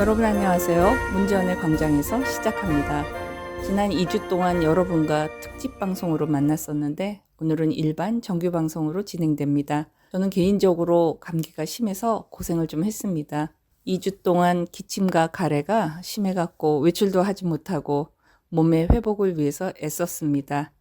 여러분 안녕하세요. 문재원의 광장에서 시작합니다. 지난 2주 동안 여러분과 특집 방송으로 만났었는데 오늘은 일반 정규 방송으로 진행됩니다. 저는 개인적으로 감기가 심해서 고생을 좀 했습니다. 2주 동안 기침과 가래가 심해갖고 외출도 하지 못하고 몸의 회복을 위해서 애썼습니다.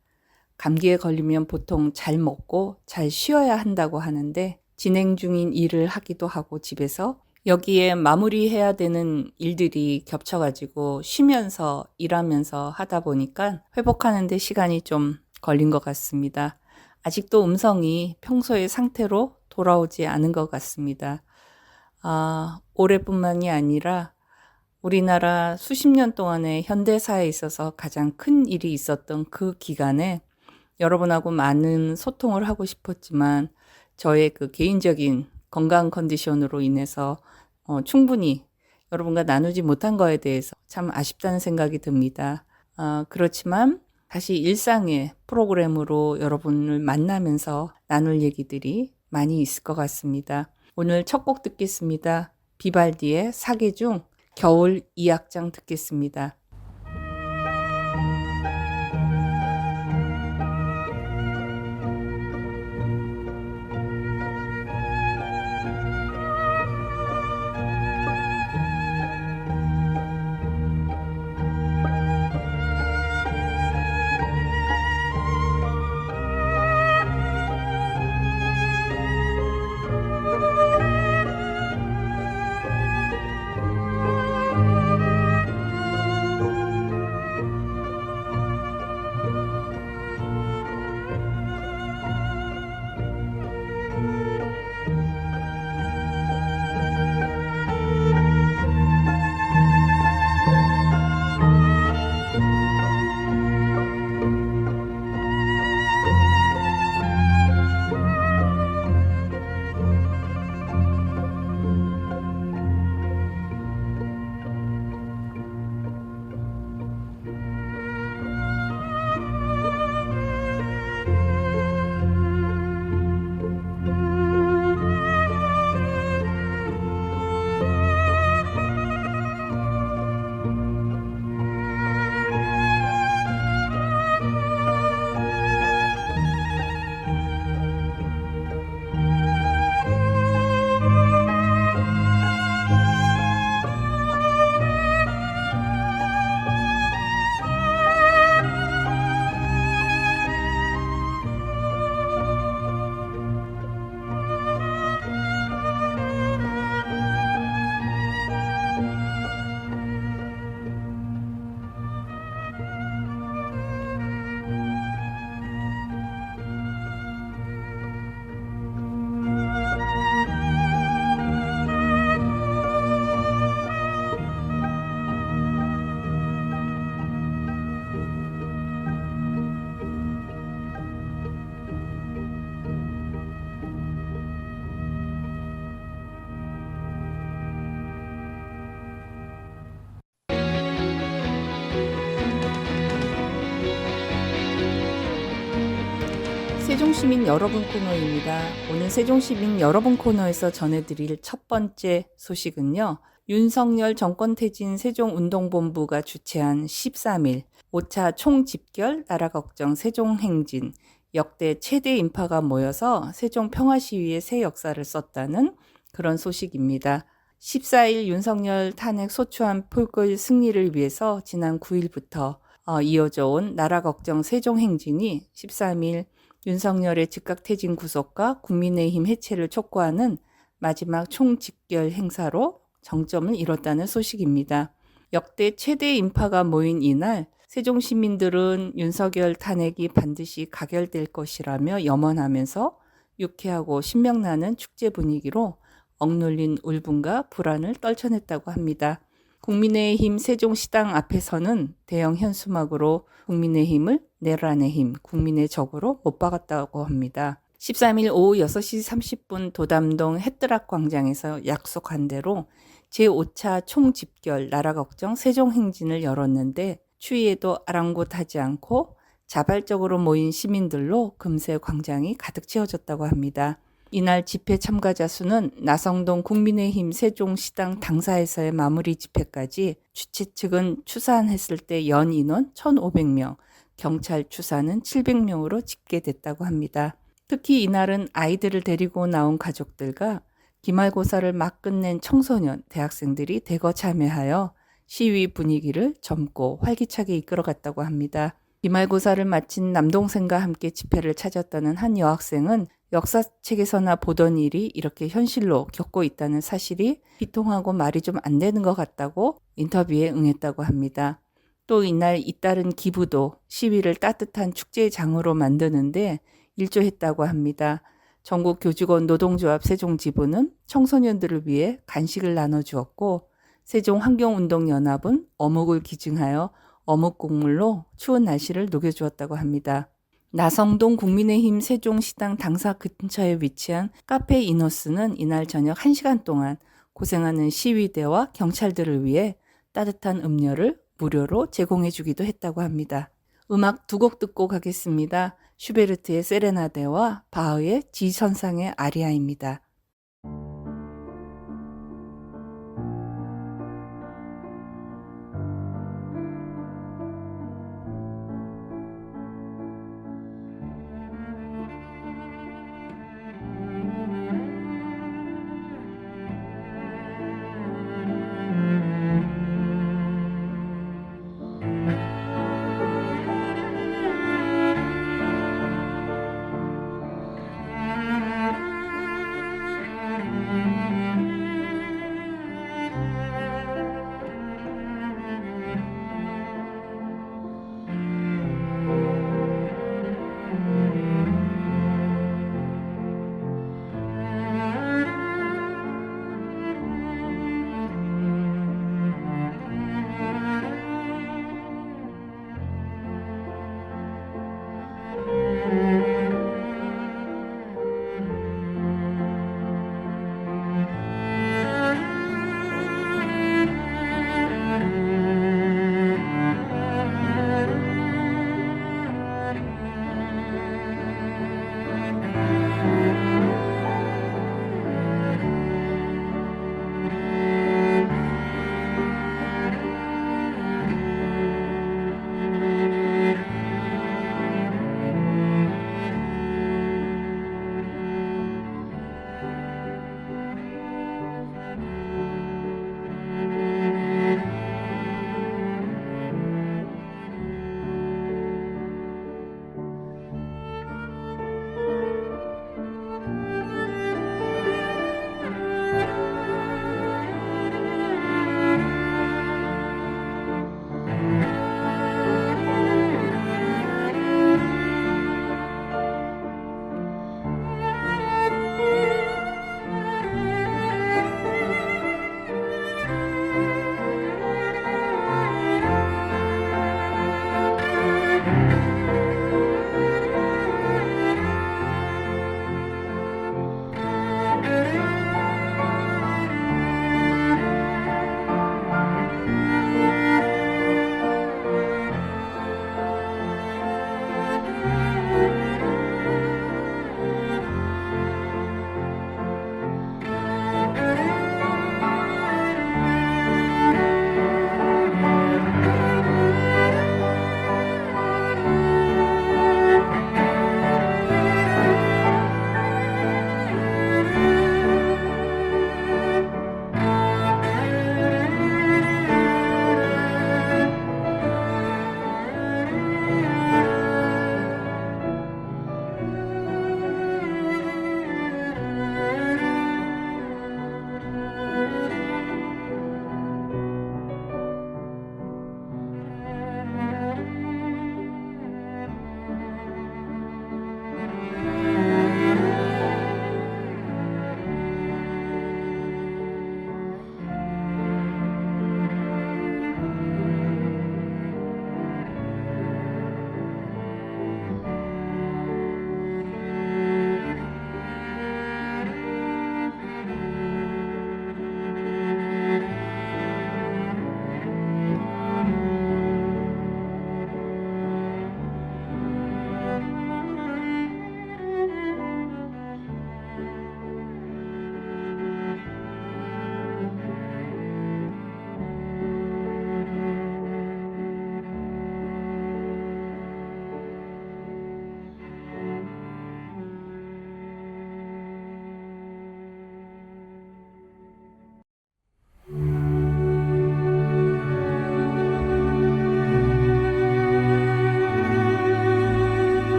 감기에 걸리면 보통 잘 먹고 잘 쉬어야 한다고 하는데 진행 중인 일을 하기도 하고 집에서 여기에 마무리해야 되는 일들이 겹쳐가지고 쉬면서 일하면서 하다 보니까 회복하는 데 시간이 좀 걸린 것 같습니다. 아직도 음성이 평소의 상태로 돌아오지 않은 것 같습니다. 올해뿐만이 아니라 우리나라 수십 년 동안의 현대사에 있어서 가장 큰 일이 있었던 그 기간에 여러분하고 많은 소통을 하고 싶었지만 저의 그 개인적인 건강 컨디션으로 인해서 충분히 여러분과 나누지 못한 거에 대해서 참 아쉽다는 생각이 듭니다. 그렇지만 다시 일상의 프로그램으로 여러분을 만나면서 나눌 얘기들이 많이 있을 것 같습니다. 오늘 첫 곡 듣겠습니다. 비발디의 사계 중 겨울 2악장 듣겠습니다. 세종시민 여러분 코너입니다. 오늘 세종시민 여러분 코너에서 전해드릴 첫 번째 소식은요. 윤석열 정권퇴진 세종운동본부가 주최한 13일 5차 총집결 나라걱정 세종행진 역대 최대 인파가 모여서 세종평화시위의 새 역사를 썼다는 그런 소식입니다. 14일 윤석열 탄핵 소추안 표결 승리를 위해서 지난 9일부터 이어져 온 나라걱정 세종행진이 13일 윤석열의 즉각퇴진 구속과 국민의힘 해체를 촉구하는 마지막 총집결 행사로 정점을 이뤘다는 소식입니다. 역대 최대 인파가 모인 이날 세종 시민들은 윤석열 탄핵이 반드시 가결될 것이라며 염원하면서 유쾌하고 신명나는 축제 분위기로 억눌린 울분과 불안을 떨쳐냈다고 합니다. 국민의힘 세종시당 앞에서는 대형 현수막으로 국민의힘을 내라 내 힘, 국민의 적으로 못 박았다고 합니다. 13일 오후 6시 30분 도담동 햇드락 광장에서 약속한 대로 제5차 총집결 나라걱정 세종행진을 열었는데 추위에도 아랑곳하지 않고 자발적으로 모인 시민들로 금세 광장이 가득 채워졌다고 합니다. 이날 집회 참가자 수는 나성동 국민의힘 세종시당 당사에서의 마무리 집회까지 주최 측은 추산했을 때 연 인원 1,500명, 경찰 추산은 700명으로 집계됐다고 합니다. 특히 이날은 아이들을 데리고 나온 가족들과 기말고사를 막 끝낸 청소년, 대학생들이 대거 참여하여 시위 분위기를 젊고 활기차게 이끌어갔다고 합니다. 기말고사를 마친 남동생과 함께 집회를 찾았다는 한 여학생은 역사책에서나 보던 일이 이렇게 현실로 겪고 있다는 사실이 비통하고 말이 좀 안 되는 것 같다고 인터뷰에 응했다고 합니다. 또 이날 잇따른 기부도 시위를 따뜻한 축제의 장으로 만드는데 일조했다고 합니다. 전국 교직원 노동조합 세종지부는 청소년들을 위해 간식을 나눠주었고 세종환경운동연합은 어묵을 기증하여 어묵 국물로 추운 날씨를 녹여주었다고 합니다. 나성동 국민의힘 세종시당 당사 근처에 위치한 카페 이너스는 이날 저녁 1시간 동안 고생하는 시위대와 경찰들을 위해 따뜻한 음료를 무료로 제공해 주기도 했다고 합니다. 음악 2곡 듣고 가겠습니다. 슈베르트의 세레나데와 바흐의 지선상의 아리아입니다.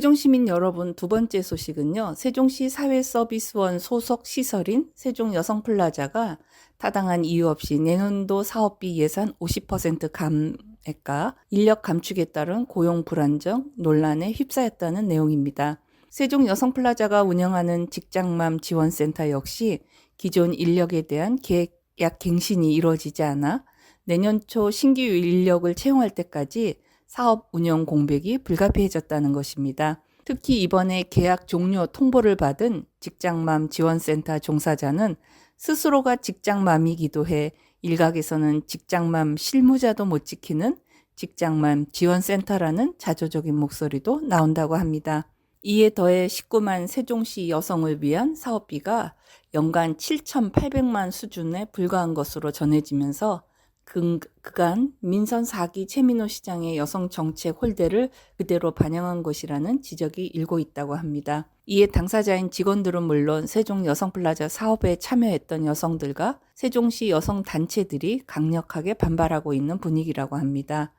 세종시민 여러분, 두 번째 소식은요. 세종시 사회서비스원 소속 시설인 세종여성플라자가 타당한 이유 없이 내년도 사업비 예산 50% 감액과 인력 감축에 따른 고용 불안정 논란에 휩싸였다는 내용입니다. 세종여성플라자가 운영하는 직장맘 지원센터 역시 기존 인력에 대한 계약 갱신이 이루어지지 않아 내년 초 신규 인력을 채용할 때까지 사업 운영 공백이 불가피해졌다는 것입니다. 특히 이번에 계약 종료 통보를 받은 직장맘 지원센터 종사자는 스스로가 직장맘이기도 해 일각에서는 직장맘 실무자도 못 지키는 직장맘 지원센터라는 자조적인 목소리도 나온다고 합니다. 이에 더해 19만 세종시 여성을 위한 사업비가 연간 7,800만 수준에 불과한 것으로 전해지면서 그간 민선 4기 최민호 시장의 여성 정책 홀대를 그대로 반영한 것이라는 지적이 일고 있다고 합니다. 이에 당사자인 직원들은 물론 세종 여성플라자 사업에 참여했던 여성들과 세종시 여성단체들이 강력하게 반발하고 있는 분위기라고 합니다.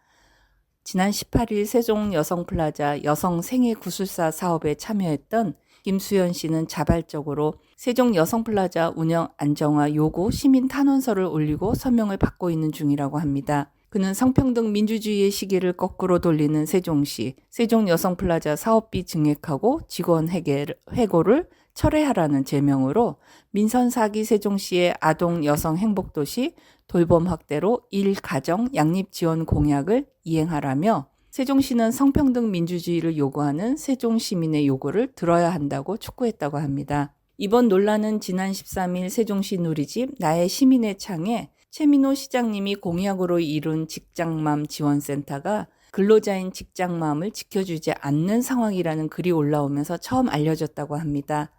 지난 18일 세종 여성플라자 여성 생애 구술사 사업에 참여했던 김수연 씨는 자발적으로 세종 여성플라자 운영 안정화 요구 시민 탄원서를 올리고 서명을 받고 있는 중이라고 합니다. 그는 성평등 민주주의의 시계를 거꾸로 돌리는 세종시, 세종 여성플라자 사업비 증액하고 직원 해고를 철회하라는 제명으로 민선 4기 세종시의 아동 여성 행복도시 돌봄 확대로 1가정 양립 지원 공약을 이행하라며 세종시는 성평등 민주주의를 요구하는 세종 시민의 요구를 들어야 한다고 촉구했다고 합니다. 이번 논란은 지난 13일 세종시 누리집 나의 시민의 창에 최민호 시장님이 공약으로 이룬 직장맘 지원센터가 근로자인 직장맘을 지켜주지 않는 상황이라는 글이 올라오면서 처음 알려졌다고 합니다.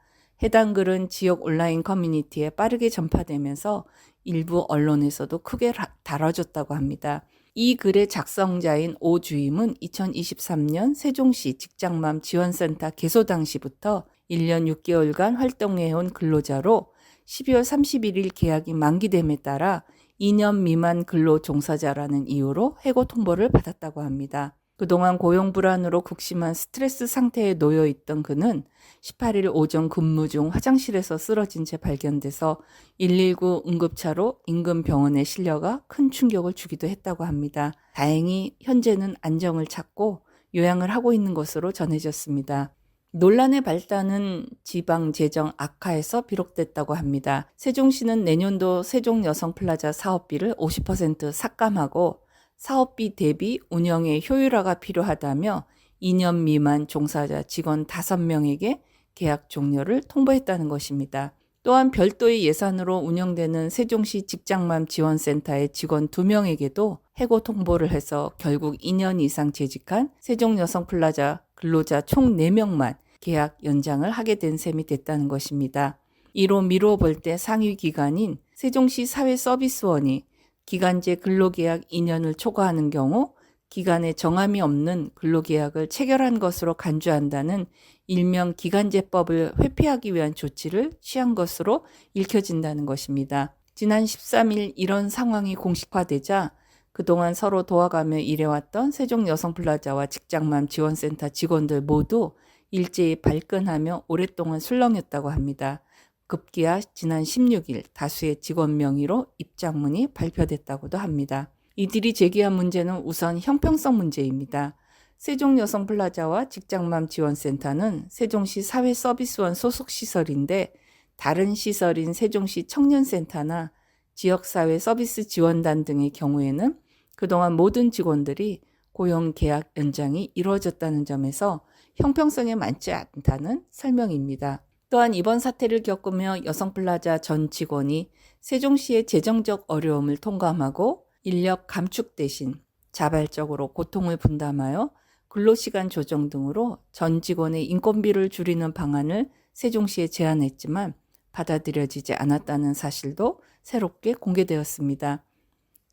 해당 글은 지역 온라인 커뮤니티에 빠르게 전파되면서 일부 언론에서도 크게 다뤄졌다고 합니다. 이 글의 작성자인 오 주임은 2023년 세종시 직장맘 지원센터 개소 당시부터 1년 6개월간 활동해온 근로자로 12월 31일 계약이 만기됨에 따라 2년 미만 근로 종사자라는 이유로 해고 통보를 받았다고 합니다. 그동안 고용 불안으로 극심한 스트레스 상태에 놓여 있던 그는 18일 오전 근무 중 화장실에서 쓰러진 채 발견돼서 119 응급차로 인근 병원에 실려가 큰 충격을 주기도 했다고 합니다. 다행히 현재는 안정을 찾고 요양을 하고 있는 것으로 전해졌습니다. 논란의 발단은 지방 재정 악화에서 비롯됐다고 합니다. 세종시는 내년도 세종여성플라자 사업비를 50% 삭감하고 사업비 대비 운영의 효율화가 필요하다며 2년 미만 종사자 직원 5명에게 계약 종료를 통보했다는 것입니다. 또한 별도의 예산으로 운영되는 세종시 직장맘 지원센터의 직원 2명에게도 해고 통보를 해서 결국 2년 이상 재직한 세종여성플라자 근로자 총 4명만 계약 연장을 하게 된 셈이 됐다는 것입니다. 이로 미루어 볼 때 상위 기관인 세종시 사회서비스원이 기간제 근로계약 2년을 초과하는 경우 기간에 정함이 없는 근로계약을 체결한 것으로 간주한다는 일명 기간제법을 회피하기 위한 조치를 취한 것으로 읽혀진다는 것입니다. 지난 13일 이런 상황이 공식화되자 그동안 서로 도와가며 일해왔던 세종여성플라자와 직장맘 지원센터 직원들 모두 일제히 발끈하며 오랫동안 술렁였다고 합니다. 급기야 지난 16일 다수의 직원 명의로 입장문이 발표됐다고도 합니다. 이들이 제기한 문제는 우선 형평성 문제입니다. 세종여성플라자와 직장맘 지원센터는 세종시 사회서비스원 소속 시설인데 다른 시설인 세종시 청년센터나 지역사회 서비스 지원단 등의 경우에는 그동안 모든 직원들이 고용계약 연장이 이루어졌다는 점에서 형평성에 맞지 않다는 설명입니다. 또한 이번 사태를 겪으며 여성플라자 전 직원이 세종시의 재정적 어려움을 통감하고 인력 감축 대신 자발적으로 고통을 분담하여 근로시간 조정 등으로 전 직원의 인건비를 줄이는 방안을 세종시에 제안했지만 받아들여지지 않았다는 사실도 새롭게 공개되었습니다.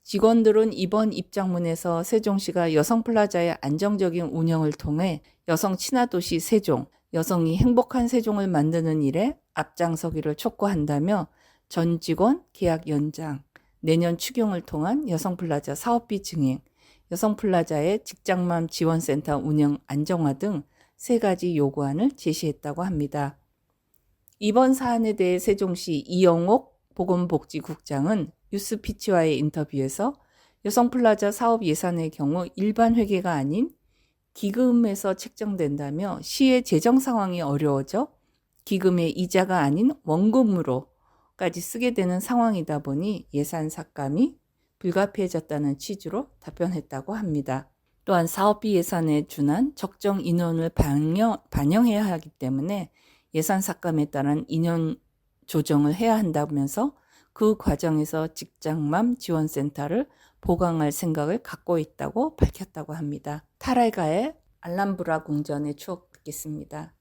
직원들은 이번 입장문에서 세종시가 여성플라자의 안정적인 운영을 통해 여성 친화도시 세종, 여성이 행복한 세종을 만드는 일에 앞장서기를 촉구한다며 전 직원 계약 연장, 내년 추경을 통한 여성플라자 사업비 증액, 여성플라자의 직장맘 지원센터 운영 안정화 등 3가지 요구안을 제시했다고 합니다. 이번 사안에 대해 세종시 이영옥 보건복지국장은 뉴스피치와의 인터뷰에서 여성플라자 사업 예산의 경우 일반 회계가 아닌 기금에서 책정된다며 시의 재정 상황이 어려워져 기금의 이자가 아닌 원금으로까지 쓰게 되는 상황이다 보니 예산 삭감이 불가피해졌다는 취지로 답변했다고 합니다. 또한 사업비 예산에 준한 적정 인원을 반영해야 하기 때문에 예산 삭감에 따른 인원 조정을 해야 한다면서 그 과정에서 직장맘 지원센터를 보강할 생각을 갖고 있다고 밝혔다고 합니다. 타랄가의 알람브라 궁전의 추억 듣겠습니다.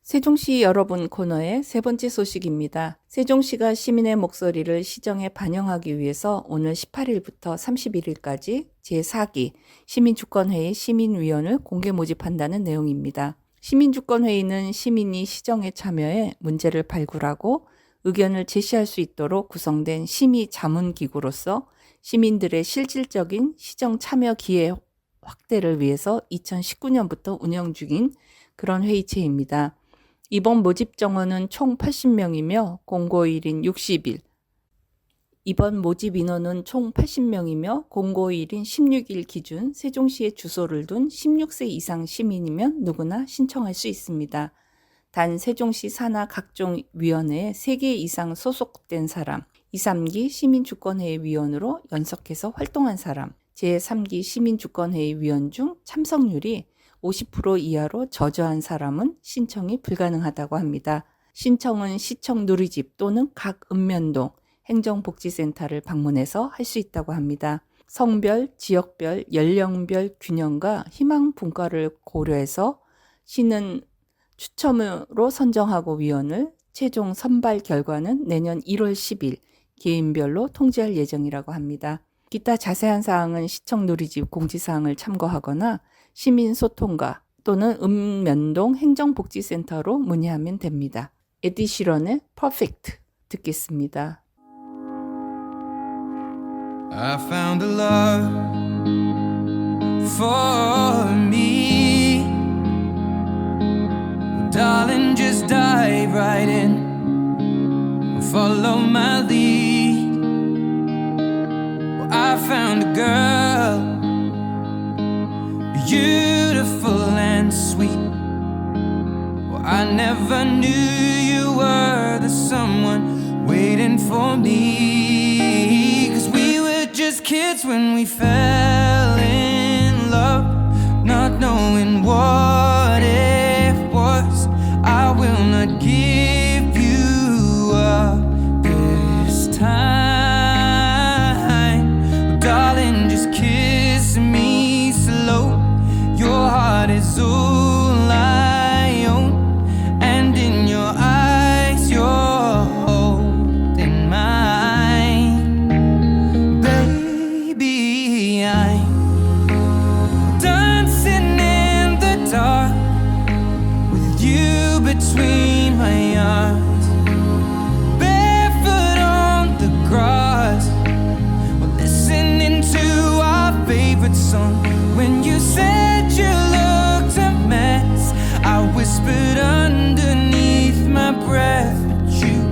세종시 여러분 코너의 3번째 소식입니다. 세종시가 시민의 목소리를 시정에 반영하기 위해서 오늘 18일부터 31일까지 제4기 시민주권회의 시민위원을 공개 모집한다는 내용입니다. 시민주권회의는 시민이 시정에 참여해 문제를 발굴하고 의견을 제시할 수 있도록 구성된 심의자문기구로서 시민들의 실질적인 시정 참여 기회 확대를 위해서 2019년부터 운영 중인 그런 회의체입니다. 이번 모집 정원은 총 80명이며 공고일인 60일, 이번 모집 인원은 총 80명이며 공고일인 16일 기준 세종시에 주소를 둔 16세 이상 시민이면 누구나 신청할 수 있습니다. 단 세종시 산하 각종 위원회에 3개 이상 소속된 사람, 2, 3기 시민주권회의 위원으로 연석해서 활동한 사람, 제3기 시민주권회의 위원 중 참석률이 50% 이하로 저조한 사람은 신청이 불가능하다고 합니다. 신청은 시청 누리집 또는 각 읍면동 행정복지센터를 방문해서 할 수 있다고 합니다. 성별, 지역별, 연령별 균형과 희망 분과를 고려해서 시는 추첨으로 선정하고 위원을 최종 선발 결과는 내년 1월 10일 개인별로 통지할 예정이라고 합니다. 기타 자세한 사항은 시청 누리집 공지사항을 참고하거나 시민소통과 또는 읍면동 행정복지센터로 문의하면 됩니다. 에디 시런의 Perfect 듣겠습니다. I found a love for me. Well, darling, just dive right in. Follow my lead. Well, I found a girl, beautiful and sweet. Well, I never knew you were the someone waiting for me. 'Cause we were just kids when we fell in love, not knowing what it was. I will not give you up this time. Oh, darling, just kiss me slow. Your heart is all I own, and in your eyes you're holding mine. Baby, I'm dancing in the dark with you between my arms, barefoot on the grass. We're listening to our favorite song. When you said you looked a mess, I whispered underneath my breath, but you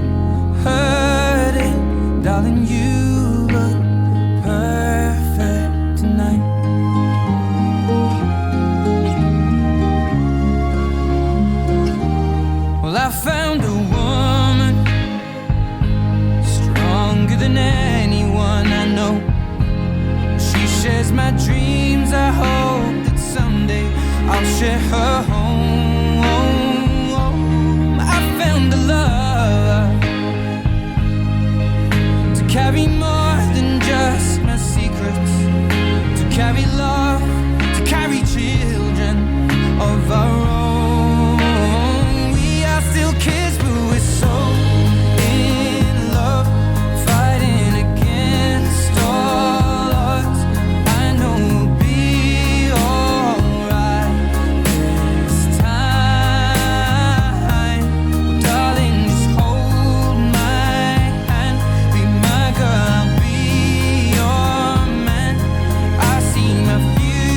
heard it. Darling, you look perfect tonight. Well, I found a woman stronger than anyone I know. She shares my dreams. I hope that someday I'll share her home. I found a love to carry more than just my secrets, to carry love, to carry children of our own. We are still kids, but we're so in love, fighting against all odds. I know we'll be alright this time. Well, darling, just hold my hand, be my girl, I'll be your man. I see my future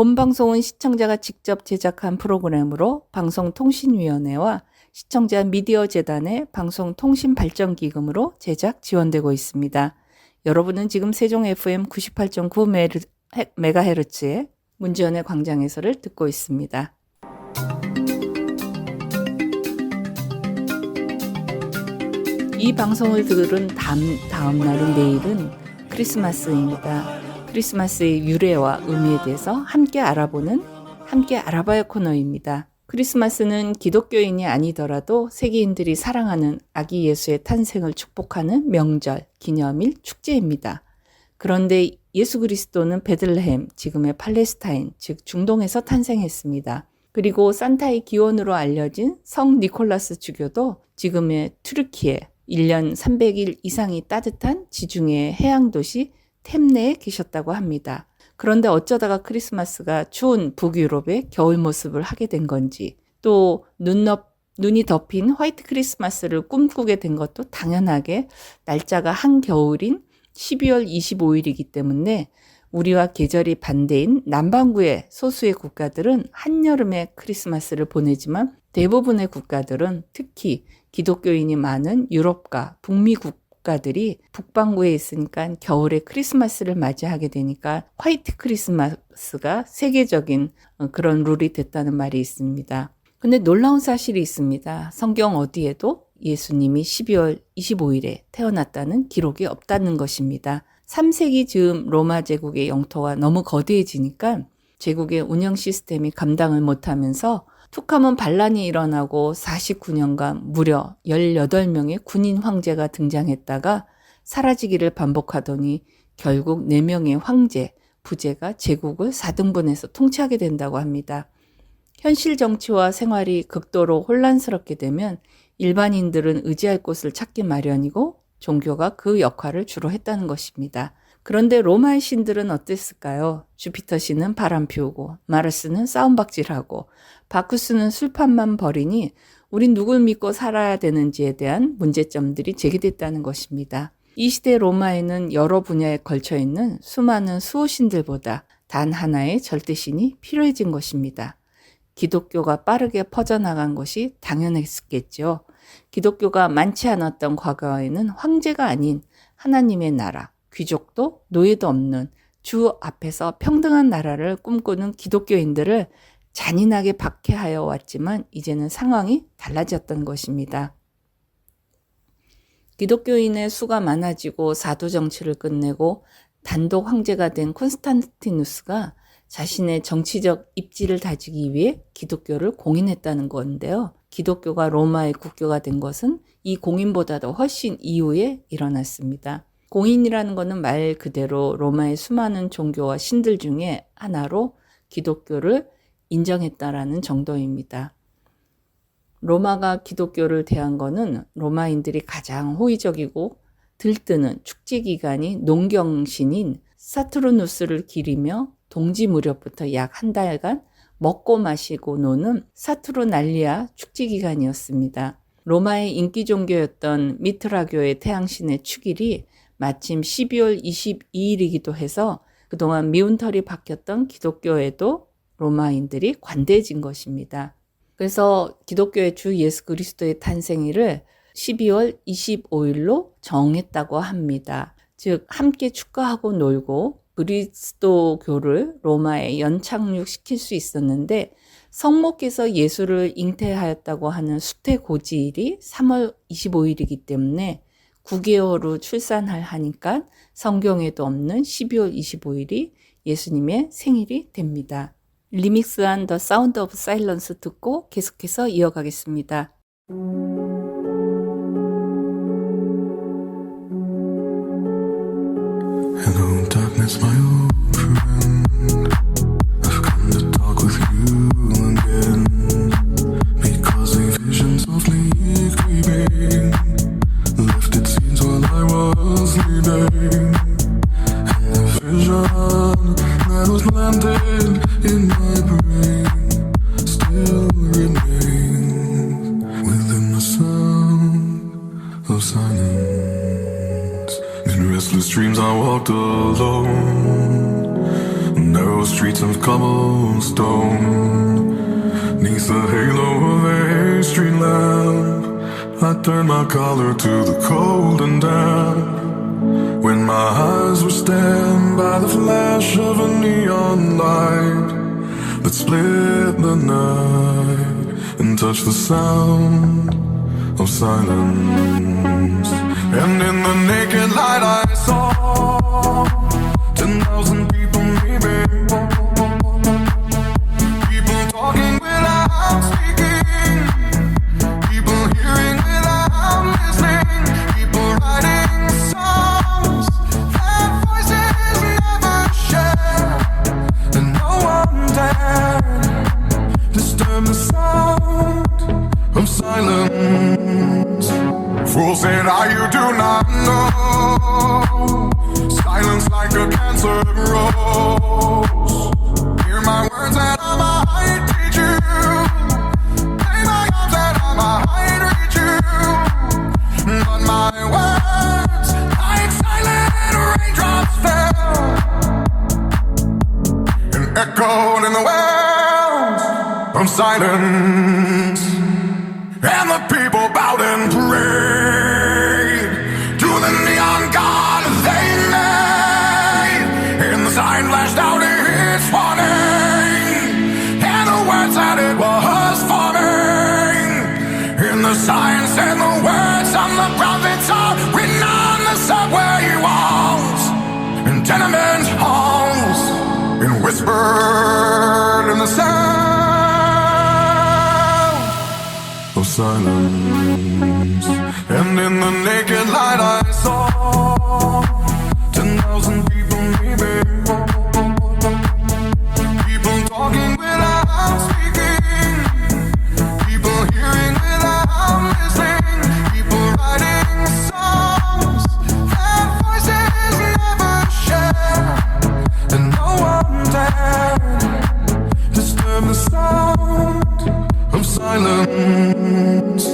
본 방송은 시청자가 직접 제작한 프로그램으로 방송통신위원회와 시청자 미디어 재단의 방송통신발전기금으로 제작 지원되고 있습니다. 여러분은 지금 세종 FM 98.9MHz의 문지연의 광장에서를 듣고 있습니다. 이 방송을 들은 다음 날인 내일은 크리스마스입니다. 크리스마스의 유래와 의미에 대해서 함께 알아봐요 코너입니다. 크리스마스는 기독교인이 아니더라도 세계인들이 사랑하는 아기 예수의 탄생을 축복하는 명절, 기념일, 축제입니다. 그런데 예수 그리스도는 베들레헴, 지금의 팔레스타인, 즉 중동에서 탄생했습니다. 그리고 산타의 기원으로 알려진 성 니콜라스 주교도 지금의 튀르키예, 1년 300일 이상이 따뜻한 지중해 해양도시 템내에 계셨다고 합니다. 그런데 어쩌다가 크리스마스가 추운 북유럽의 겨울 모습을 하게 된 건지, 또 눈이 덮인 화이트 크리스마스를 꿈꾸게 된 것도 당연하게 날짜가 한겨울인 12월 25일이기 때문에 우리와 계절이 반대인 남반구의 소수의 국가들은 한여름에 크리스마스를 보내지만 대부분의 국가들은 특히 기독교인이 많은 유럽과 북미 국가들이 북반구에 있으니까 겨울에 크리스마스를 맞이하게 되니까 화이트 크리스마스가 세계적인 그런 룰이 됐다는 말이 있습니다. 근데 놀라운 사실이 있습니다. 성경 어디에도 예수님이 12월 25일에 태어났다는 기록이 없다는 것입니다. 3세기 즈음 로마 제국의 영토가 너무 거대해지니까 제국의 운영 시스템이 감당을 못하면서 툭하면 반란이 일어나고 49년간 무려 18명의 군인 황제가 등장했다가 사라지기를 반복하더니 결국 4명의 황제, 부제가 제국을 4등분해서 통치하게 된다고 합니다. 현실 정치와 생활이 극도로 혼란스럽게 되면 일반인들은 의지할 곳을 찾기 마련이고 종교가 그 역할을 주로 했다는 것입니다. 그런데 로마의 신들은 어땠을까요? 주피터 신은 바람 피우고, 마르스는 싸움박질하고, 바쿠스는 술판만 벌이니 우린 누굴 믿고 살아야 되는지에 대한 문제점들이 제기됐다는 것입니다. 이 시대 로마에는 여러 분야에 걸쳐 있는 수많은 수호신들보다 단 하나의 절대신이 필요해진 것입니다. 기독교가 빠르게 퍼져나간 것이 당연했겠죠. 기독교가 많지 않았던 과거에는 황제가 아닌 하나님의 나라, 귀족도 노예도 없는 주 앞에서 평등한 나라를 꿈꾸는 기독교인들을 잔인하게 박해하여 왔지만 이제는 상황이 달라졌던 것입니다. 기독교인의 수가 많아지고 사도 정치를 끝내고 단독 황제가 된 콘스탄티누스가 자신의 정치적 입지를 다지기 위해 기독교를 공인했다는 건데요. 기독교가 로마의 국교가 된 것은 이 공인보다도 훨씬 이후에 일어났습니다. 공인이라는 것은 말 그대로 로마의 수많은 종교와 신들 중에 하나로 기독교를 인정했다라는 정도입니다. 로마가 기독교를 대한 것은 로마인들이 가장 호의적이고 들뜨는 축제기간이 농경신인 사투르누스를 기리며 동지 무렵부터 약 한 달간 먹고 마시고 노는 사투르날리아 축제기간이었습니다. 로마의 인기 종교였던 미트라교의 태양신의 축일이 마침 12월 22일이기도 해서 그동안 미운 털이 박혔던 기독교에도 로마인들이 관대해진 것입니다. 그래서 기독교의 주 예수 그리스도의 탄생일을 12월 25일로 정했다고 합니다. 즉 함께 축가하고 놀고 그리스도교를 로마에 연착륙시킬 수 있었는데 성모께서 예수를 잉태하였다고 하는 수태고지일이 3월 25일이기 때문에 9개월 후 출산을 하니까 성경에도 없는 12월 25일이 예수님의 생일이 됩니다. 리믹스한 The Sound of Silence 듣고 계속해서 이어가겠습니다. Hello darkness my old friend, I've come to talk with you again, because a vision softly creeping left its scenes while I was sleeping, and the vision that was landed in my brain still remains within the sound of silence. In restless dreams I walked alone, narrow narrow streets of cobblestone. Neath the halo of a street lamp, I turned my collar to the cold and damp. When my eyes were stabbed by the flash of a neon light that split the night and touched the sound of silence. And in the naked light I saw 10,000 people maybe, people talking without speaking, people hearing without listening, people writing songs that voices never share, and no one dared disturb the sound of silence. Fool said you do not know. Silence like a cancer grows. Hear my words and I might teach you. Play my arms and I might reach you. But my words, like silent raindrops, fell and echoed in the wells of silence. And the people bowed and prayed to the neon god they made. And the sign flashed out its warning, and the words that it was forming. And the sign said the words of the prophets are written on the subway walls and tenement halls, and whispered in the sound of silence. And in the naked light I saw 10,000 people maybe, people talking without speaking, people hearing without listening, people writing songs that voices never share, and no one dared disturb the sound of silence.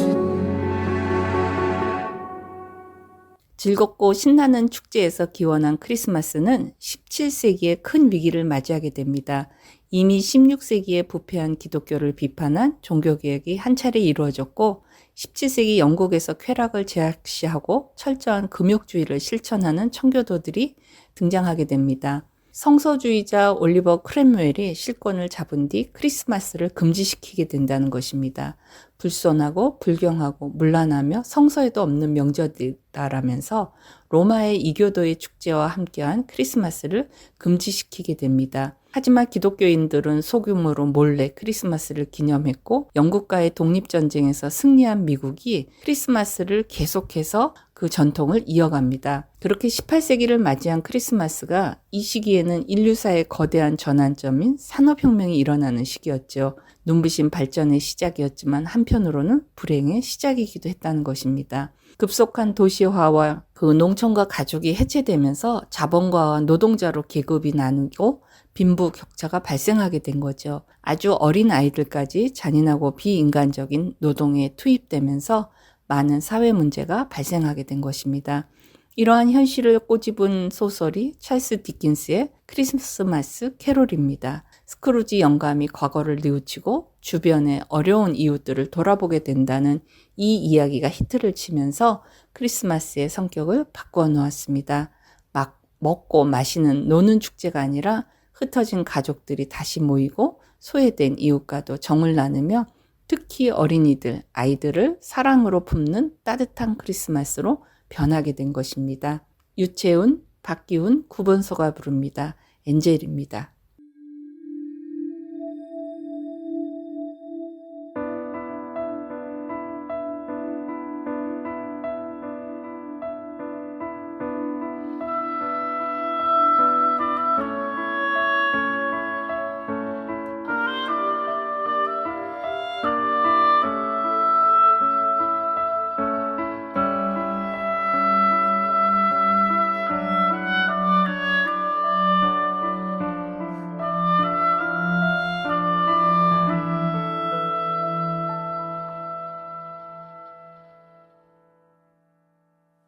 즐겁고 신나는 축제에서 기원한 크리스마스는 17세기에 큰 위기를 맞이하게 됩니다. 이미 16세기에 부패한 기독교를 비판한 종교개혁이 한 차례 이루어졌고 17세기 영국에서 쾌락을 제약시하고 철저한 금욕주의를 실천하는 청교도들이 등장하게 됩니다. 성서주의자 올리버 크롬웰이 실권을 잡은 뒤 크리스마스를 금지시키게 된다는 것입니다. 불손하고 불경하고 문란하며 성서에도 없는 명절이라면서 로마의 이교도의 축제와 함께한 크리스마스를 금지시키게 됩니다. 하지만 기독교인들은 소규모로 몰래 크리스마스를 기념했고 영국과의 독립전쟁에서 승리한 미국이 크리스마스를 계속해서 그 전통을 이어갑니다. 그렇게 18세기를 맞이한 크리스마스가 이 시기에는 인류사의 거대한 전환점인 산업혁명이 일어나는 시기였죠. 눈부신 발전의 시작이었지만 한편으로는 불행의 시작이기도 했다는 것입니다. 급속한 도시화와 그 농촌과 가족이 해체되면서 자본가와 노동자로 계급이 나누고 빈부격차가 발생하게 된 거죠. 아주 어린 아이들까지 잔인하고 비인간적인 노동에 투입되면서 많은 사회 문제가 발생하게 된 것입니다. 이러한 현실을 꼬집은 소설이 찰스 디킨스의 크리스마스 캐롤입니다. 스크루지 영감이 과거를 뉘우치고 주변의 어려운 이웃들을 돌아보게 된다는 이 이야기가 히트를 치면서 크리스마스의 성격을 바꾸어 놓았습니다. 막 먹고 마시는 노는 축제가 아니라 흩어진 가족들이 다시 모이고 소외된 이웃과도 정을 나누며 특히 어린이들, 아이들을 사랑으로 품는 따뜻한 크리스마스로 변하게 된 것입니다. 유채훈, 박기훈, 구본소가 부릅니다. 엔젤입니다.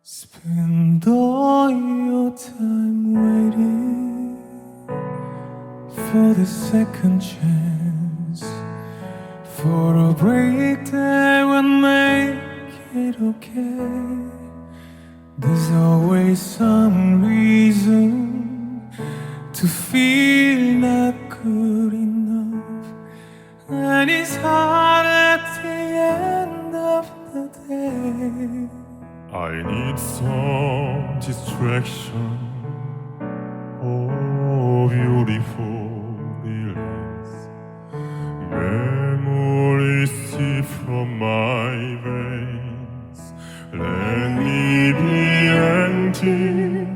Spend all your time waiting for the second chance, for a break that will make it okay. There's always some reason to feel not good enough, and it's hard at the end of the day. I need some distraction. Oh, beautiful release. Memories seep from my veins. Let me be empty.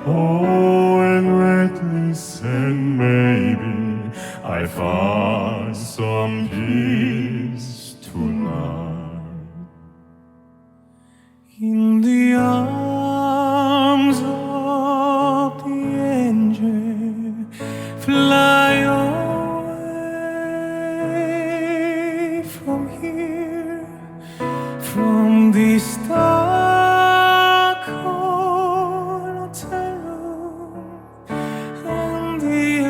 Oh, and reckless, and maybe I find some peace tonight. In the arms of the angel, fly away from here, from this dark hotel room, and the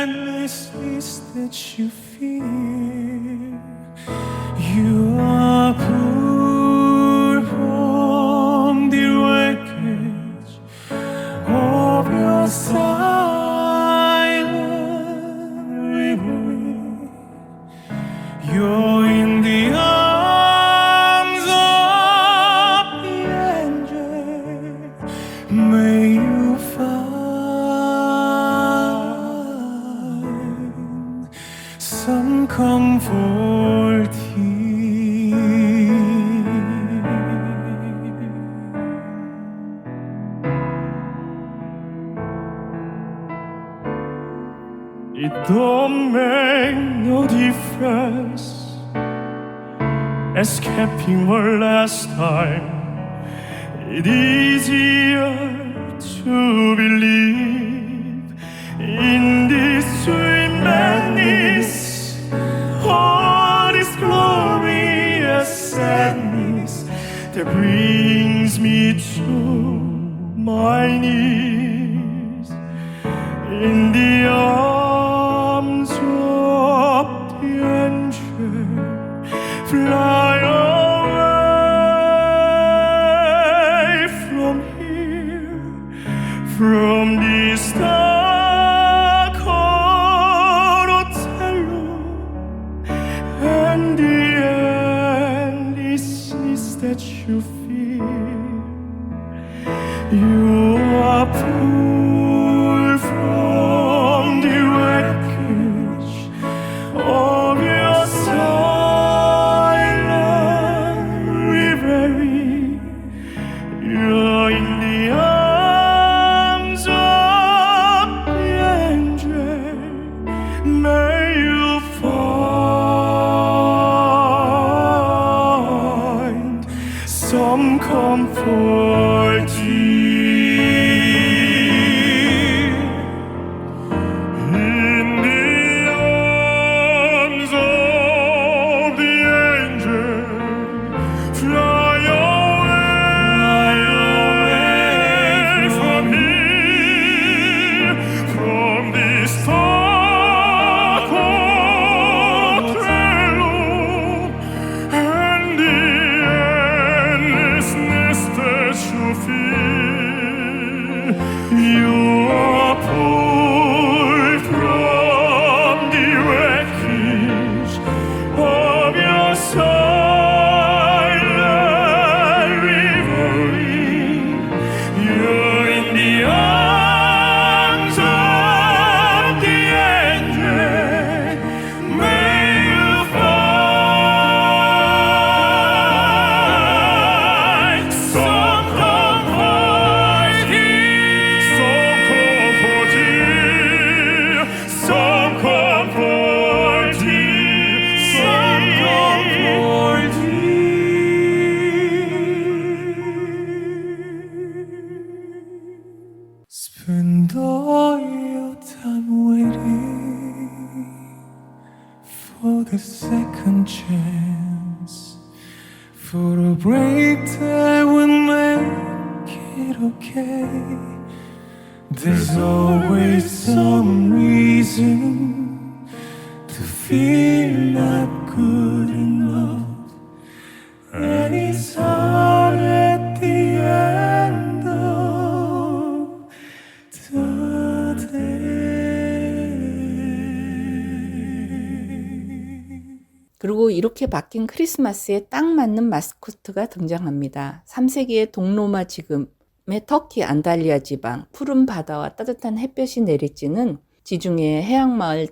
endlessness that you feel. You are pulled from the wreckage of your silent reverie. You're in the arms of the angel. May you find some comfort here. It don't make no difference escaping one last time. It's easier to believe in this sweet madness, all this glorious sadness that brings me to my knees. In the arms of the angel, fly away from here, from this dark hotel room, and the endlessness that you feel. You are pulled from the wreckage of your silent reverie. You're in the arms of the angel. May you find some comfort here. In the arms of the angel, fly away from here, from this dark hotel room, and the endlessness that you feel. You are pulled from the wreckage of your silent reverie. You're in the arms of the angel. May you find some comfort here, some comfort here, some comfort here, some comfort here. Spend all your time waiting for the second chance, for a break that will make it okay. There's always some reason to feel not good enough, and it's hard at the end of the day. 그리고 이렇게 바뀐 크리스마스에 딱 맞는 마스코트가 등장합니다. 3세기의 동로마 지금의 터키 안달리아 지방, 푸른 바다와 따뜻한 햇볕이 내리쬐는 지중해 해양마을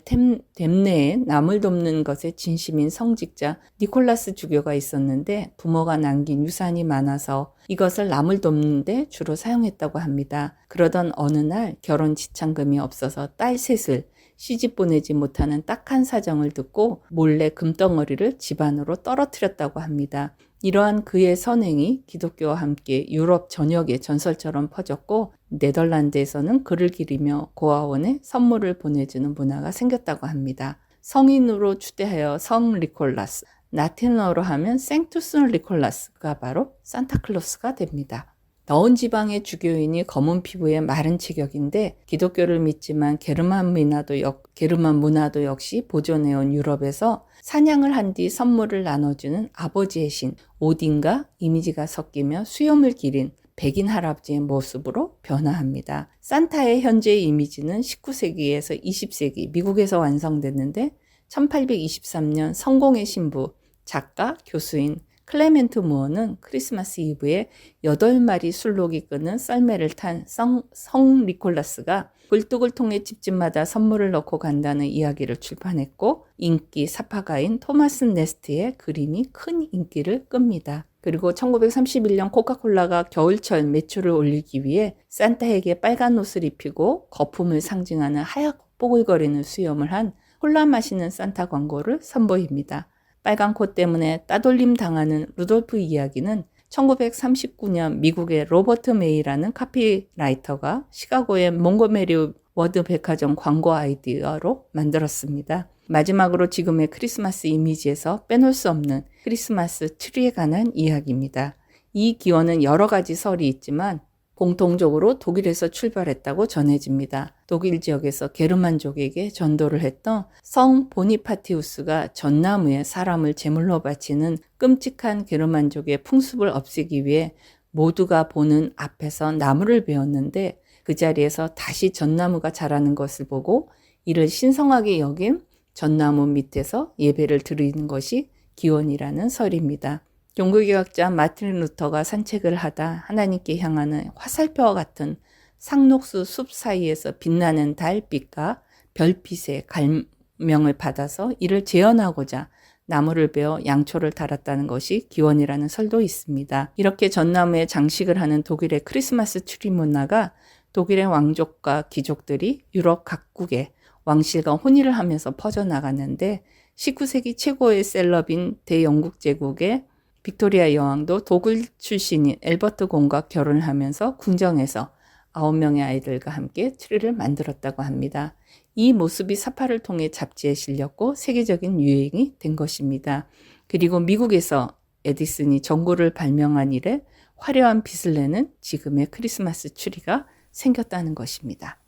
댐내에 나물 돕는 것에 진심인 성직자 니콜라스 주교가 있었는데 부모가 남긴 유산이 많아서 이것을 나물 돕는 데 주로 사용했다고 합니다. 그러던 어느 날 결혼 지참금이 없어서 딸 셋을 시집 보내지 못하는 딱한 사정을 듣고 몰래 금덩어리를 집안으로 떨어뜨렸다고 합니다. 이러한 그의 선행이 기독교와 함께 유럽 전역에 전설처럼 퍼졌고 네덜란드에서는 그를 기리며 고아원에 선물을 보내주는 문화가 생겼다고 합니다. 성인으로 추대하여 성 니콜라스, 라틴어로 하면 생투스 니콜라스가 바로 산타클로스가 됩니다. 더운 지방의 주교인이 검은 피부에 마른 체격인데 기독교를 믿지만 게르만 문화도 역시 보존해온 유럽에서 사냥을 한 뒤 선물을 나눠주는 아버지의 신 오딘과 이미지가 섞이며 수염을 기린 백인 할아버지의 모습으로 변화합니다. 산타의 현재 이미지는 19세기에서 20세기 미국에서 완성됐는데 1823년 성공의 신부, 작가, 교수인 클레멘트 무어는 크리스마스 이브에 8마리 술록이 끄는 썰매를 탄 성 니콜라스가 굴뚝을 통해 집집마다 선물을 넣고 간다는 이야기를 출판했고 인기 사파가인 토마스 네스트의 그림이 큰 인기를 끕니다. 그리고 1931년 코카콜라가 겨울철 매출을 올리기 위해 산타에게 빨간 옷을 입히고 거품을 상징하는 하얗고 뽀글거리는 수염을 한 콜라 마시는 산타 광고를 선보입니다. 빨간 코 때문에 따돌림 당하는 루돌프 이야기는 1939년 미국의 로버트 메이라는 카피라이터가 시카고의 몽고메리 워드 백화점 광고 아이디어로 만들었습니다. 마지막으로 지금의 크리스마스 이미지에서 빼놓을 수 없는 크리스마스 트리에 관한 이야기입니다. 이 기원은 여러 가지 설이 있지만 공통적으로 독일에서 출발했다고 전해집니다. 독일 지역에서 게르만족에게 전도를 했던 성 보니파티우스가 전나무에 사람을 제물로 바치는 끔찍한 게르만족의 풍습을 없애기 위해 모두가 보는 앞에서 나무를 베었는데 그 자리에서 다시 전나무가 자라는 것을 보고 이를 신성하게 여긴 전나무 밑에서 예배를 드리는 것이 기원이라는 설입니다. 종교개혁자 마틴 루터가 산책을 하다 하나님께 향하는 화살표와 같은 상록수 숲 사이에서 빛나는 달빛과 별빛의 갈명을 받아서 이를 재현하고자 나무를 베어 양초를 달았다는 것이 기원이라는 설도 있습니다. 이렇게 전나무에 장식을 하는 독일의 크리스마스 트리 문화가 독일의 왕족과 귀족들이 유럽 각국에 왕실과 혼인을 하면서 퍼져나갔는데 19세기 최고의 셀럽인 대영국 제국의 빅토리아 여왕도 독일 출신인 엘버트 공과 결혼을 하면서 궁정에서 9명의 아이들과 함께 트리를 만들었다고 합니다. 이 모습이 사파를 통해 잡지에 실렸고 세계적인 유행이 된 것입니다. 그리고 미국에서 에디슨이 전구를 발명한 이래 화려한 빛을 내는 지금의 크리스마스 트리가 생겼다는 것입니다.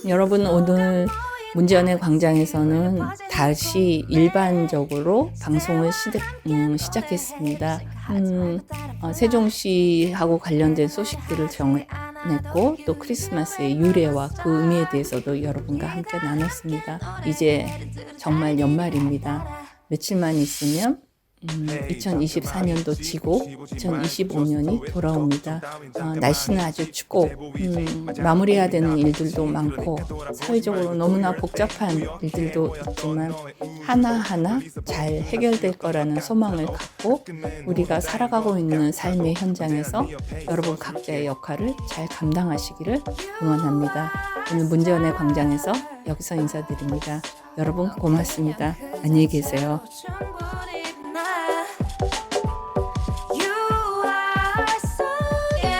여러분, 오늘 문제연의 광장에서는 다시 일반적으로 방송을 시작했습니다. 세종시하고 관련된 소식들을 전했고 또 크리스마스의 유래와 그 의미에 대해서도 여러분과 함께 나눴습니다. 이제 정말 연말입니다. 며칠만 있으면 2024년도 지고 2025년이 돌아옵니다. 날씨는 아주 춥고 마무리해야 되는 일들도 많고 사회적으로 너무나 복잡한 일들도 있지만 하나하나 잘 해결될 거라는 소망을 갖고 우리가 살아가고 있는 삶의 현장에서 여러분 각자의 역할을 잘 감당하시기를 응원합니다. 오늘 문제연의 광장에서 여기서 인사드립니다. 여러분 고맙습니다. 안녕히 계세요.